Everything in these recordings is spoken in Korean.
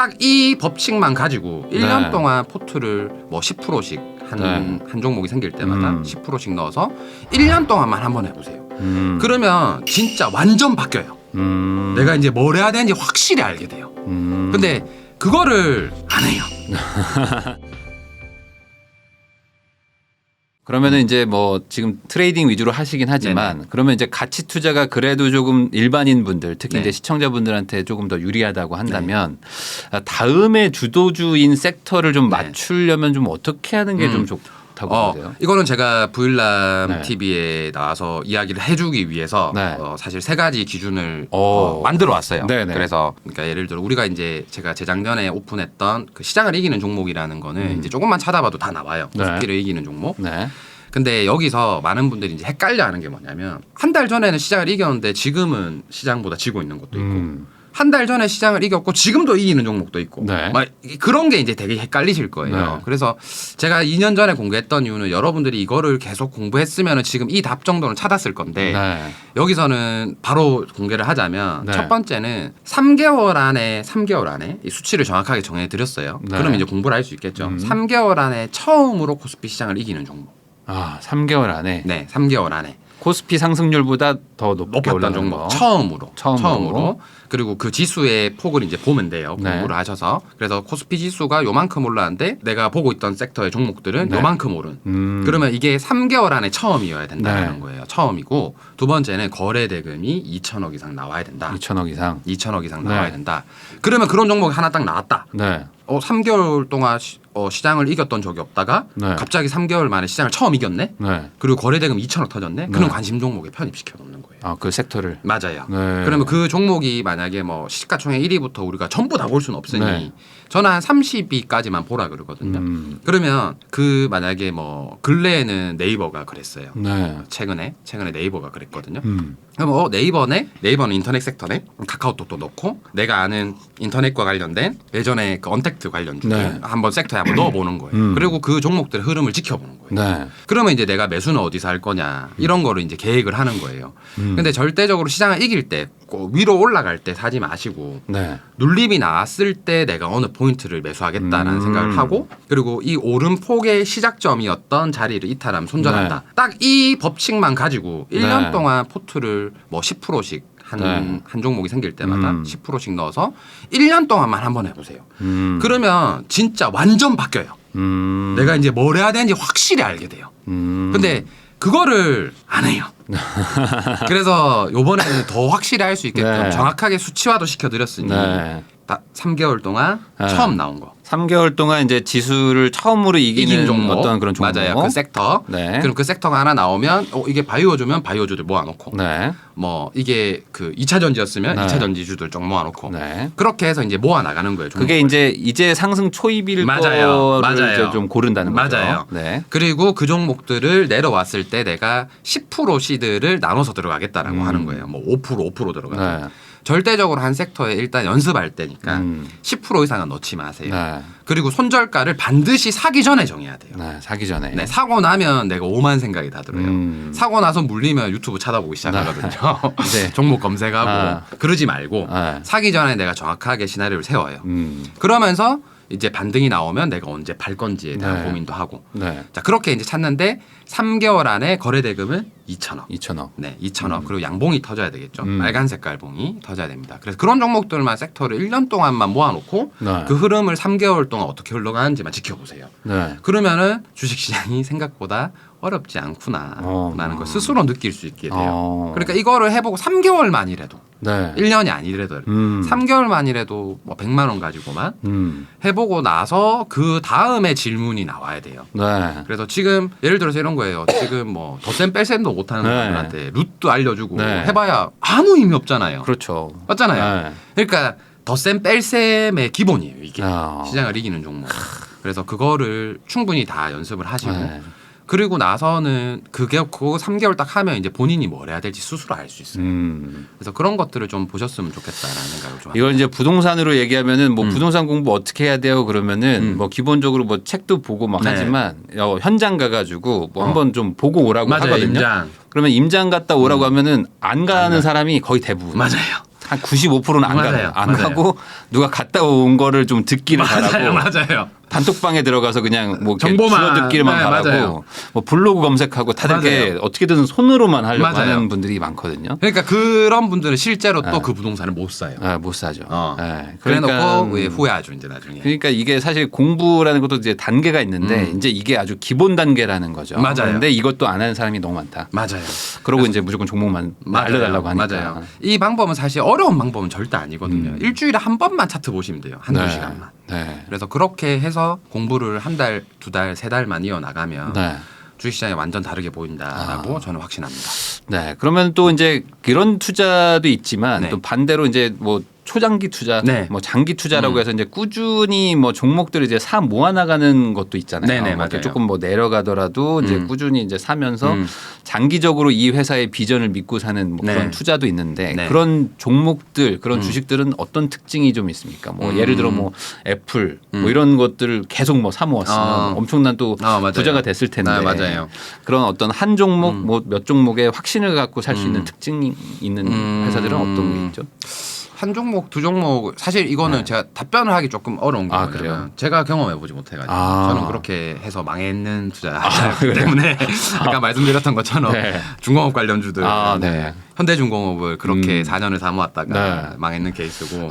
딱 이 법칙만 가지고 1년 네. 동안 포트를 뭐 10%씩 한 종목이 생길 때마다 10%씩 넣어서 1년 동안만 한번 해보세요. 그러면 진짜 완전 바뀌어요. 내가 이제 뭘 해야 되는지 확실히 알게 돼요. 근데 그거를 안 해요. 그러면은 이제 뭐 지금 트레이딩 위주로 하시긴 하지만 그러면 이제 가치 투자가 그래도 조금 일반인 분들 특히 네. 이제 시청자분들한테 조금 더 유리하다고 한다면 다음에 주도주인 섹터를 좀 네. 맞추려면 좀 어떻게 하는 게 좀 좋다고 보세요? 이거는 제가 부일남 네. TV에 나와서 이야기를 해주기 위해서 네. 사실 세 가지 기준을 오. 만들어 왔어요. 네네. 그래서 그러니까 예를 들어 우리가 이제 제가 재작년에 오픈했던 그 시장을 이기는 종목이라는 거는 이제 조금만 찾아봐도 다 나와요. 네. 코스피를 이기는 종목. 네. 근데 여기서 많은 분들이 이제 헷갈려하는 게 뭐냐면 한 달 전에는 시장을 이겼는데 지금은 시장보다 지고 있는 것도 있고 한 달 전에 시장을 이겼고 지금도 이기는 종목도 있고 네. 막 그런 게 이제 되게 헷갈리실 거예요. 네. 그래서 제가 2년 전에 공개했던 이유는 여러분들이 이거를 계속 공부했으면 지금 이 답 정도는 찾았을 건데 네. 여기서는 바로 공개를 하자면 네. 첫 번째는 3개월 안에 이 수치를 정확하게 정해 드렸어요. 네. 그러면 이제 공부를 할 수 있겠죠. 3개월 안에 처음으로 코스피 시장을 이기는 종목. 아, 3개월 안에 네, 3개월 안에 코스피 상승률보다 더 높게 높았던 올라가는 종목 거. 처음으로. 처음으로. 그리고 그 지수의 폭을 이제 보면 돼요. 네. 공부를 하셔서. 그래서 코스피 지수가 요만큼 올랐는데 내가 보고 있던 섹터의 종목들은 네. 요만큼 오른. 그러면 이게 3개월 안에 처음이어야 된다는 네. 거예요. 처음이고 두 번째는 거래 대금이 2천억 이상 나와야 된다. 2천억 이상. 2천억 이상 네. 나와야 된다. 그러면 그런 종목이 하나 딱 나왔다. 네. 3개월 동안 시장을 이겼던 적이 없다가 네. 갑자기 3개월 만에 시장을 처음 이겼네. 네. 그리고 거래 대금 2천억 터졌네. 그럼 네. 관심 종목에 편입시켜 놓는 거예요. 아, 그 섹터를. 맞아요. 네. 그러면 그 종목이 만약에 뭐 시가총액 1위부터 우리가 전부 다 볼 수는 없으니 네. 저는 한 30위까지만 보라 그러거든요. 그러면 그 만약에 뭐 근래에는 네이버가 그랬어요. 네. 최근에 네이버가 그랬거든요. 음. 그럼 네이버는 인터넷 섹터네. 카카오톡도 넣고 내가 아는 인터넷과 관련된 예전에 그 언택트 관련 중에 네. 한번 섹터에 한번 넣어보는 거예요. 그리고 그 종목들의 흐름을 지켜보는 거예요. 네. 그러면 이제 내가 매수는 어디서 할 거냐 이런 거를 이제 계획을 하는 거예요. 근데 절대적으로 시장을 이길 때 위로 올라갈 때 사지 마시고 네. 눌림이 나왔을 때 내가 어느 포인트를 매수하겠다라는 생각을 하고 그리고 이 오름폭의 시작점이었던 자리를 이탈하면 손절한다. 네. 딱 이 법칙만 가지고 1년 네. 동안 포트를 뭐 10%씩 한 종목이 생길 때마다 10%씩 넣어서 1년 동안만 한번 해보세요. 그러면 진짜 완전 바뀌어요. 내가 이제 뭘 해야 되는지 확실히 알게 돼요. 근데 그거를 안 해요. 그래서 요번에는 더 확실히 할 수 있게끔 네. 정확하게 수치화도 시켜드렸으니 네. 딱 3개월 동안 네. 처음 나온 거. 3개월 동안 이제 지수를 처음으로 이기는 이긴 종목. 어떤 그런 종목. 맞아요. 그 섹터. 네. 그럼 그 섹터가 하나 나오면 이게 바이오주면 바이오주들 모아놓고 네. 뭐 이게 그 2차 전지였으면 네. 2차 전지주들 좀 모아놓고 네. 그렇게 해서 이제 모아 나가는 거예요. 그게 이제 상승 초입일 맞아요. 거를 맞아요. 이제 좀 고른다는 거죠. 맞아요. 네. 그리고 그 종목들을 내려왔을 때 내가 10% 시드를 나눠서 들어가겠다라고 하는 거예요. 뭐 5% 들어가죠. 네. 절대적으로 한 섹터에 일단 연습할 때니까 10% 이상은 넣지 마세요. 네. 그리고 손절가를 반드시 사기 전에 정해야 돼요. 네. 사기 전에. 네, 사고 나면 내가 오만 생각이 다 들어요. 사고 나서 물리면 유튜브 찾아보기 시작하거든요. 네. 종목 검색하고 아. 그러지 말고 네. 사기 전에 내가 정확하게 시나리오를 세워요. 그러면서 이제 반등이 나오면 내가 언제 팔 건지에 대한 네. 고민도 하고. 네. 자, 그렇게 이제 찾는데 3개월 안에 거래 대금은 2천억. 2천억. 네, 2천억. 그리고 양봉이 터져야 되겠죠. 빨간 색깔 봉이 터져야 됩니다. 그래서 그런 종목들만 섹터를 1년 동안만 모아놓고 네. 그 흐름을 3개월 동안 어떻게 흘러가는지만 지켜보세요. 네. 그러면은 주식시장이 생각보다 어렵지 않구나라는 걸 스스로 느낄 수 있게 돼요. 그러니까 이거를 해보고 3개월만이라도 네. 1년이 아니래도 3개월만이라도 뭐 100만 원 가지고만 해보고 나서 그 다음에 질문이 나와야 돼요. 네. 그래서 지금 예를 들어서 이런 거예요. 지금 뭐 덧셈 뺄셈도 못하는 네. 사람들한테 루트도 알려주고 네. 해봐야 아무 의미 없잖아요. 그렇죠. 맞잖아요. 네. 그러니까 덧셈 뺄셈의 기본이에요. 이게 아. 시장을 이기는 종목. 그래서 그거를 충분히 다 연습을 하시고 네. 그리고 나서는 그거 3개월 딱 하면 이제 본인이 뭘 해야 될지 스스로 알 수 있어요. 그래서 그런 것들을 좀 보셨으면 좋겠다라는 생각을 좀 이걸 이제 부동산으로 얘기하면은 뭐 부동산 공부 어떻게 해야 돼요? 그러면은 뭐 기본적으로 뭐 책도 보고 막 네. 하지만 현장 가가지고 뭐 한번 좀 보고 오라고 맞아요. 하거든요. 임장. 그러면 임장 갔다 오라고 하면은 안 가는 사람이 거의 대부분. 맞아요. 한 95%는 안 맞아요. 가요. 안 맞아요. 가고 누가 갔다 온 거를 좀 듣기를 맞아요, 잘하고 맞아요. 단톡방에 들어가서 그냥 뭐 이렇게 정보만, 주워 듣기만 네, 바라고 맞아요. 뭐 블로그 검색하고 다들 이렇게 맞아요. 어떻게든 손으로만 하려고 맞아요. 하는 분들이 많거든요. 그러니까 그런 분들은 실제로 또 그 부동산을 못 사요. 못 사죠. 그래놓고 왜 후회하죠 이제 나중에. 그러니까 이게 사실 공부라는 것도 이제 단계가 있는데 이제 이게 아주 기본 단계라는 거죠. 맞아요. 그런데 이것도 안 하는 사람이 너무 많다. 맞아요. 그러고 이제 무조건 종목만 알려달라고 하니까. 맞아요. 이 방법은 사실 어려운 방법은 절대 아니거든요. 일주일에 한 번만 차트 보시면 돼요. 한두 시간만. 네. 그래서 그렇게 해서 공부를 한 달, 두 달, 세 달만 이어나가면 네. 주식시장이 완전 다르게 보인다라고 저는 확신합니다. 네. 그러면 또 이제 그런 투자도 있지만 네. 또 반대로 이제 뭐 초장기 투자, 네. 뭐 장기 투자라고 해서 이제 꾸준히 뭐 종목들을 이제 사 모아 나가는 것도 있잖아요. 네네, 뭐 이렇게 맞아요. 조금 뭐 내려가더라도 이제 꾸준히 이제 사면서 장기적으로 이 회사의 비전을 믿고 사는 뭐 네. 그런 투자도 있는데 네. 그런 종목들, 그런 주식들은 어떤 특징이 좀 있습니까? 뭐 예를 들어 뭐 애플 뭐 이런 것들을 계속 뭐 사 모았으면 엄청난 또 맞아요. 부자가 됐을 텐데 맞아요. 그런 어떤 한 종목 뭐 몇 종목에 확신을 갖고 살 수 있는 특징이 있는 회사들은 어떤 게 있죠? 한 종목, 두 종목 사실 이거는 제가 답변을 하기 조금 어려운 아, 거예요. 그래요? 제가 경험해 보지 못해가지고 저는 그렇게 해서 망했는 투자하기 그래요? 때문에 아까 말씀드렸던 것처럼 네. 중공업 관련주들 네. 현대중공업을 그렇게 4년을 사모았다가 네. 망했는 케이스고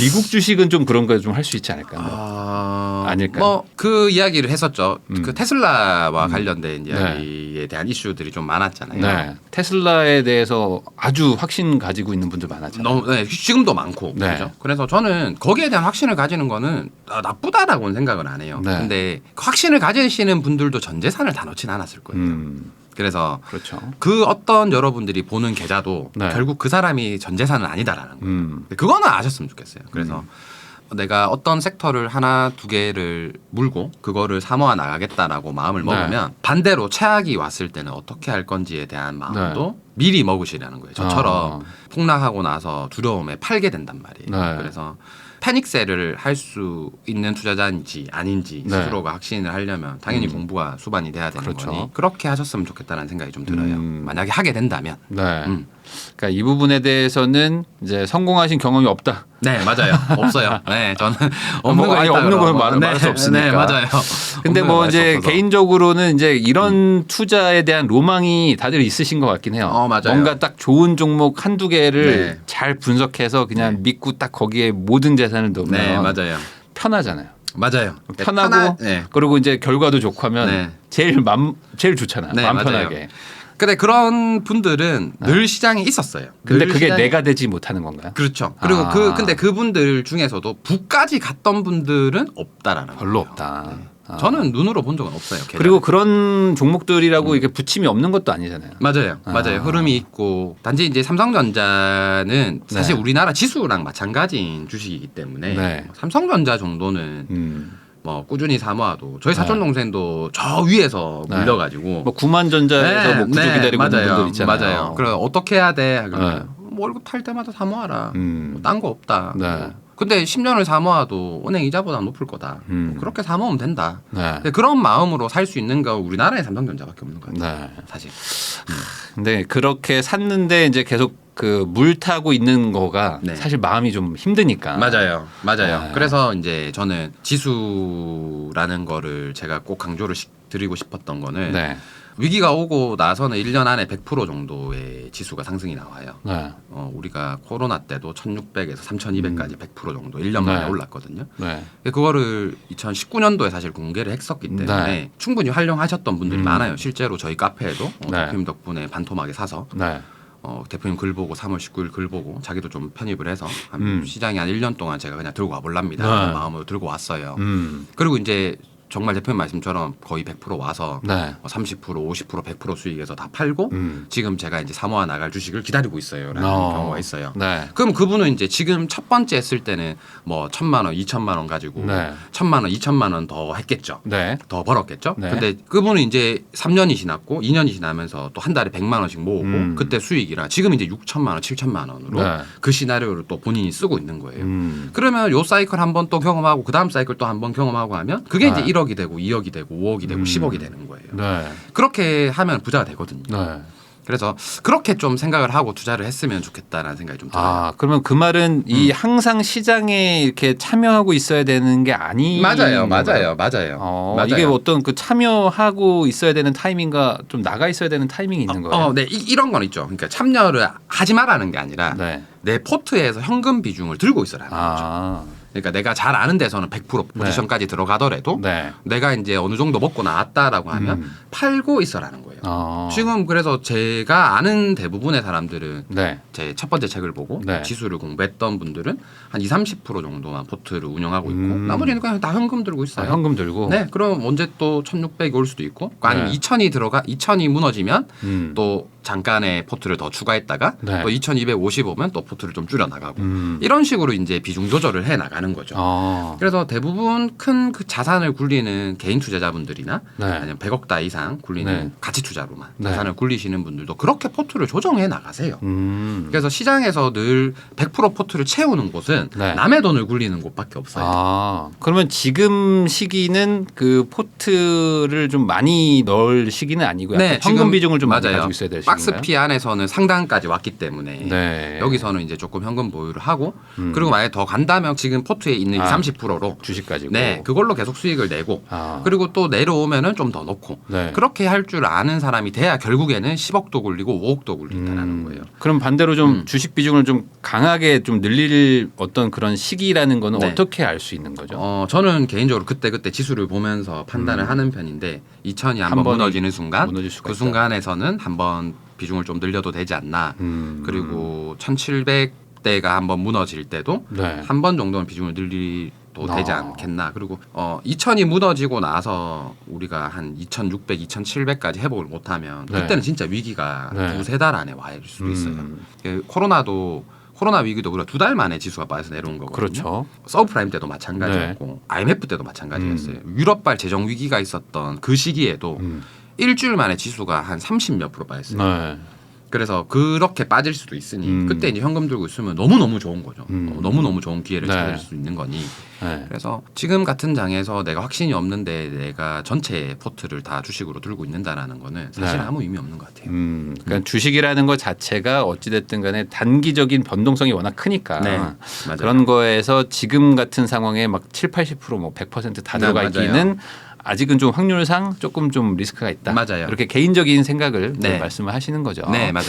미국 주식은 좀 그런 거 좀 할 수 있지 않을까요? 아닐까요? 뭐 그 이야기를 했었죠. 그 테슬라와 관련된 이야기에 대한 이슈들이 좀 많았잖아요. 네. 테슬라에 대해서 아주 확신 가지고 있는 분들 많았잖아요. 너무 지금도 많고 네. 그죠. 그래서 저는 거기에 대한 확신을 가지는 거는 나쁘다라고는 생각을 안 해요. 네. 근데 확신을 가지시는 분들도 전 재산을 다 넣진 않았을 거예요. 그래서 그렇죠. 그 어떤 여러분들이 보는 계좌도 네. 결국 그 사람이 전 재산은 아니다라는 거예요. 그거는 아셨으면 좋겠어요. 그래서 내가 어떤 섹터를 하나 두 개를 물고 그거를 사모아 나가겠다라고 마음을 먹으면 반대로 최악이 왔을 때는 어떻게 할 건지에 대한 마음도 미리 먹으시라는 거예요. 저처럼 폭락하고 나서 두려움에 팔게 된단 말이에요. 네. 그래서 패닉셀을 할 수 있는 투자자인지 아닌지 네. 스스로가 확신을 하려면 당연히 공부가 수반이 돼야 되는 그렇죠. 거니 그렇게 하셨으면 좋겠다는 생각이 좀 들어요. 만약에 하게 된다면. 네. 그러니까 이 부분에 대해서는 이제 성공하신 경험이 없다. 네, 맞아요. 없어요. 네, 저는 없는 거 아니, 있다 없는 그러면. 거 말할 수 없으니까. 네, 맞아요. 근데 없는 뭐 거 이제 말할 수 없어서. 개인적으로는 이제 이런 투자에 대한 로망이 다들 있으신 것 같긴 해요. 맞아요. 뭔가 딱 좋은 종목 한두 개를 네. 잘 분석해서 그냥 믿고 딱 거기에 모든 재산을 넣으면 네, 맞아요. 편하잖아요. 맞아요. 편하고 네. 그리고 이제 결과도 좋고 하면 네. 제일 좋잖아요. 네, 마음 맞아요. 편하게. 근데 그런 분들은 늘 시장에 있었어요. 근데 늘 그게 시장에- 내가 되지 못하는 건가요? 그렇죠. 그리고 근데 그분들 중에서도 북까지 갔던 분들은 없다라는 별로 거예요. 없다. 저는 눈으로 본 적은 없어요. 계좌를. 그리고 그런 종목들이라고 이게 부침이 없는 것도 아니잖아요. 맞아요. 맞아요. 흐름이 있고 단지 이제 삼성전자는 사실 네. 우리나라 지수랑 마찬가지인 주식이기 때문에 네. 삼성전자 정도는 뭐 꾸준히 사모아도 저희 사촌 동생도 저 위에서 네. 물려가지고 뭐 구만전자에서 뭐 구조 기다리고 있는 분들 있잖아요. 맞아요. 그래 어떻게 해야 돼? 그러면 네. 뭐 월급 탈 때마다 사모아라. 음. 딴 거 없다. 네. 근데 10년을 사모아도 은행 이자보다 높을 거다. 뭐 그렇게 사모으면 된다. 네. 근데 그런 마음으로 살 수 있는 거 우리나라에 삼성전자밖에 없는 것 같아요. 네. 사실. 근데 그렇게 샀는데 이제 계속 그 물 타고 있는 거가 네. 사실 마음이 좀 힘드니까. 맞아요. 네. 그래서 이제 저는 지수라는 거를 제가 꼭 강조를 드리고 싶었던 거는 네. 위기가 오고 나서는 1년 안에 100% 정도의 지수가 상승이 나와요. 네. 우리가 코로나 때도 1600에서 3200까지 100% 정도 1년 만에 네. 올랐거든요. 네. 그거를 2019년도에 사실 공개를 했었기 때문에 네. 충분히 활용하셨던 분들이 많아요. 실제로 저희 카페에도 네. 대표님 덕분에 반토막에 사서 네. 대표님 글 보고 3월 19일 글 보고 자기도 좀 편입을 해서 시장에 한 1년 동안 제가 그냥 들고 와볼랍니다. 네. 그런 마음으로 들고 왔어요. 그리고 이제 정말 대표님 말씀처럼 거의 100% 와서 네. 30%, 50%, 100% 수익에서 다 팔고 지금 제가 이제 사모아 나갈 주식을 기다리고 있어요라는 경우가 있어요. 네. 그럼 그분은 이제 지금 첫 번째 했을 때는 뭐 1,000만 원, 2,000만 원 가지고 네. 1,000만 원, 2,000만 원 더 했겠죠. 네. 더 벌었겠죠. 네. 근데 그분은 이제 3년이 지났고 2년이 지나면서 또 한 달에 100만 원씩 모으고 그때 수익이라 지금 이제 6천만 원, 7천만 원으로 네. 그 시나리오를 또 본인이 쓰고 있는 거예요. 그러면 요 사이클 한 번 또 경험하고 그 다음 사이클 또 한 번 경험하고 하면 그게 네. 이제 1억이 되고 2억이 되고 5억이 되고 10억이 되는 거예요. 네. 그렇게 하면 부자가 되거든요. 네. 그래서 그렇게 좀 생각을 하고 투자를 했으면 좋겠다라는 생각이 좀 들어요. 아, 그러면 그 말은 이 항상 시장에 이렇게 참여하고 있어야 되는 게 아니 맞아요. 맞아요. 맞아요. 이게 어떤 그 참여하고 있어야 되는 타이밍과 좀 나가 있어야 되는 타이밍이 있는 거예요. 네, 이런 건 있죠. 그러니까 참여를 하지 말라는 게 아니라 네. 내 포트에서 현금 비중을 들고 있어라는 거죠. 아, 그러니까 내가 잘 아는 데서는 100% 포지션까지 들어가더라도 네. 내가 이제 어느 정도 먹고 나왔다라고 하면 팔고 있어라는 거예요. 지금 그래서 제가 아는 대부분의 사람들은 네. 제 첫 번째 책을 보고 네. 지수를 공부했던 분들은 한 20-30% 정도만 포트를 운영하고 있고 나머지는 그냥 다 현금 들고 있어요. 현금 들고. 네, 그럼 언제 또 1,600이 올 수도 있고 아니면 네. 2,000이 무너지면 또 또 잠깐의 포트를 더 추가했다가 네. 또 2,250 오면 또 포트를 좀 줄여 나가고 이런 식으로 이제 비중 조절을 해 나가는 거죠. 그래서 대부분 큰 그 자산을 굴리는 개인 투자자분들이나 네. 아니면 100억 다 이상 굴리는 네. 가치 투자로만 네. 자산을 굴리시는 분들도 그렇게 포트를 조정해 나가세요. 음. 그래서 시장에서 늘 100% 포트를 채우는 곳은 네. 남의 돈을 굴리는 곳밖에 없어요. 아, 그러면 지금 시기는 그 포트를 좀 많이 넣을 시기는 아니고요. 네, 현금 지금 비중을 좀 많이 맞아요. 가지고 있어야 될 시기인가요? 박스피 안에서는 상단까지 왔기 때문에 네. 여기서는 이제 조금 현금 보유를 하고 그리고 만약에 더 간다면 지금 포트에 있는 30%로 주식 가지고. 네, 그걸로 계속 수익을 내고 아. 그리고 또 내려오면은 좀 더 넣고 네. 그렇게 할 줄 아는 사람이 돼야 결국에는 10억도 굴리고 5억도 굴린다는 거예요. 그럼 반대로 좀 주식 비중을 좀 강하게 좀 늘릴 어떤 그런 시기라는 거는 네. 어떻게 알 수 있는 거죠? 저는 개인적으로 그때 지수를 보면서 판단을 하는 편인데 2,000이 한 한번 번에 무너지는 순간 무너질 수가 그 있다. 순간에서는 한번 비중을 좀 늘려도 되지 않나. 그리고 1,700대가 한번 무너질 때도 네. 한 번 정도는 비중을 늘리도 되지 않겠나. 그리고 2,000이 무너지고 나서 우리가 한 2,600, 2,700까지 회복을 못하면 네. 그때는 진짜 위기가 네. 2-3달 안에 와 있을 수도 있어요. 코로나 위기도 우리가 2달 만에 지수가 빠져서 내려온 거거든요. 그렇죠. 서브프라임 때도 마찬가지였고 IMF 때도 마찬가지였어요. 유럽발 재정 위기가 있었던 그 시기에도 일주일 만에 지수가 한 30몇 프로 빠졌어요. 네. 그래서 그렇게 빠질 수도 있으니 그때 이제 현금 들고 있으면 너무너무 좋은 거죠. 너무너무 좋은 기회를 네. 찾을 수 있는 거니. 네. 그래서 지금 같은 장에서 내가 확신이 없는데 내가 전체 포트를 다 주식으로 들고 있는다라는 거는 사실 네. 아무 의미 없는 것 같아요. 그러니까 주식이라는 것 자체가 어찌됐든 간에 단기적인 변동성이 워낙 크니까 네, 맞아요. 그런 거에서 지금 같은 상황에 막 70, 80% 뭐 100%다 들어가 네, 맞아요. 있기는 아직은 좀 확률상 조금 좀 리스크가 있다. 맞아요. 그렇게 개인적인 생각을 네. 말씀을 하시는 거죠. 네, 맞아요.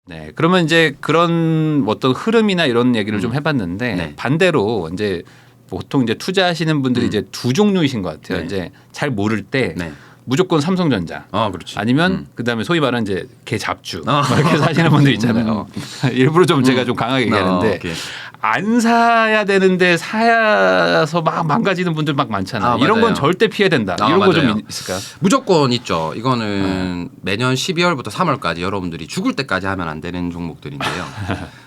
네, 그러면 이제 그런 어떤 흐름이나 이런 얘기를 좀 해봤는데 네. 반대로 이제 보통 이제 투자하시는 분들이 이제 두 종류이신 것 같아요. 네. 이제 잘 모를 때 네. 무조건 삼성전자. 그렇지. 아니면 그다음에 소위 말하는 이제 개 잡주 이렇게 사시는 분들 있잖아요. 일부러 좀 제가 좀 강하게 얘기하는데 오케이. 안 사야 되는데 사야서 막 망가지는 분들 막 많잖아요. 이런 맞아요. 건 절대 피해야 된다. 이런 거 좀 맞아요. 있을까요? 무조건 있죠. 이거는 매년 12월부터 3월까지 여러분들이 죽을 때까지 하면 안 되는 종목들인데요.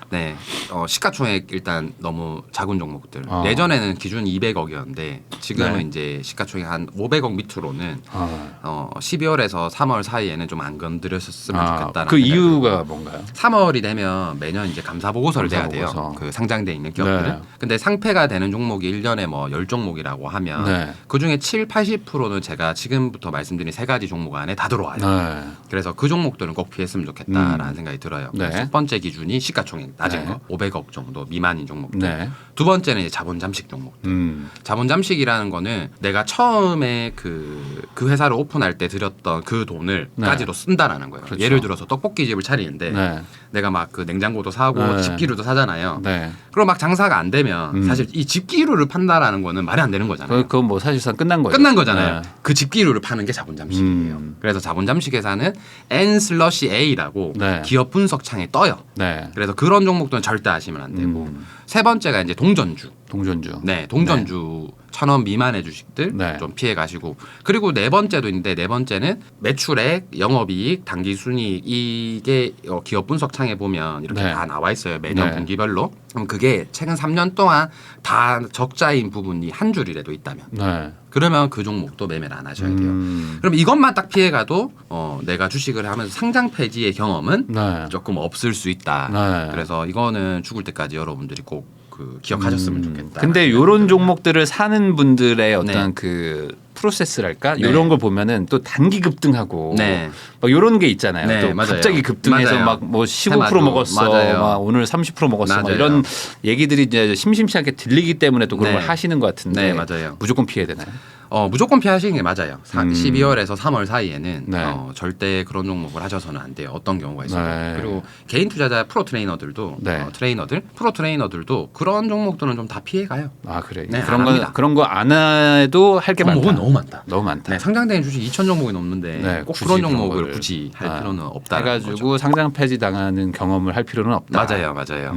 네, 시가총액 일단 너무 작은 종목들. 예전에는 기준 200억이었는데 지금은 네. 이제 시가총액 한 500억 밑으로는 12월에서 3월 사이에는 좀 안 건드렸으면 좋겠다는. 그 이유가 뭔가요? 3월이 되면 매년 이제 감사 보고서를 내야 돼요. 감사보고서. 그 상장돼 있는 기업들은. 네. 근데 상패가 되는 종목이 1년에 뭐 10종목이라고 하면 네. 그중에 70-80%는 제가 지금부터 말씀드린 세 가지 종목 안에 다 들어와요. 네. 그래서 그 종목들은 꼭 피했으면 좋겠다라는 생각이 들어요. 네. 첫 번째 기준이 시가총액 낮은 네. 거 500억 정도 미만인 종목들. 네. 두 번째는 이제 자본 잠식 종목들. 자본 잠식이라는 거는 내가 처음에 그 회사를 오픈할 때 들였던 그 돈을까지도 쓴다라는 거예요. 그렇죠. 예를 들어서 떡볶이집을 차리는데 네. 내가 막 그 냉장고도 사고 네. 집기류도 사잖아요. 네. 그럼 막 장사가 안 되면 사실 이 집기류를 판다라는 거는 말이 안 되는 거잖아요. 그건 뭐 사실상 끝난 거예요. 끝난 거잖아요. 네. 그 집기류를 파는 게 자본 잠식이에요. 그래서 자본 잠식 회사는 N/A라고 네. 기업 분석 창에 떠요. 네. 그래서 그런 종목들은 절대 하시면 안 되고 세 번째가 이제 동전주. 동전주. 네, 동전주 1,000원 미만의 주식들 네. 좀 피해 가시고 그리고 네 번째도 있는데 네 번째는 매출액, 영업이익, 당기순이익 이게 기업 분석 창에 보면 이렇게 네. 다 나와 있어요. 매년 네. 분기별로. 그럼 그게 최근 3년 동안 다 적자인 부분이 한 줄이라도 있다면 네. 그러면 그 종목도 매매를 안 하셔야 돼요. 그럼 이것만 딱 피해가도 내가 주식을 하면서 상장 폐지의 경험은 네. 조금 없을 수 있다. 네. 그래서 이거는 죽을 때까지 여러분들이 꼭 기억하셨으면 좋겠다. 근데 이런 종목들을 사는 분들의 어떤 네. 그 프로세스랄까 네. 이런 걸 보면은 또 단기 급등하고 네. 막 이런 게 있잖아요. 네, 또 맞아요. 갑자기 급등해서 맞아요. 막 뭐 15% 해마도. 먹었어, 맞아요. 막 오늘 30% 먹었어, 막 맞아요. 이런 얘기들이 이제 심심찮게 들리기 때문에 또 그런 네. 걸 하시는 것 같은데 네, 맞아요. 무조건 피해야 되나요? 무조건 피하시는 게 맞아요. 12월에서 3월 사이에는 네. 절대 그런 종목을 하셔서는 안 돼요. 어떤 경우가 있어도. 네. 그리고 개인 투자자 프로 트레이너들도 네. 프로 트레이너들도 그런 종목들은 좀 다 피해가요. 아 그래. 네, 그런 안 거 합니다. 그런 거 안 해도 할 게 많다. 종목은 너무 많다. 너무 많다. 네, 상장된 주식 2천 종목이 넘는데 네, 꼭 굳이 그런 그런 종목을 거를. 굳이 할 아, 필요는 없다. 해가지고 상장 폐지 당하는 경험을 할 필요는 없다. 맞아요, 맞아요.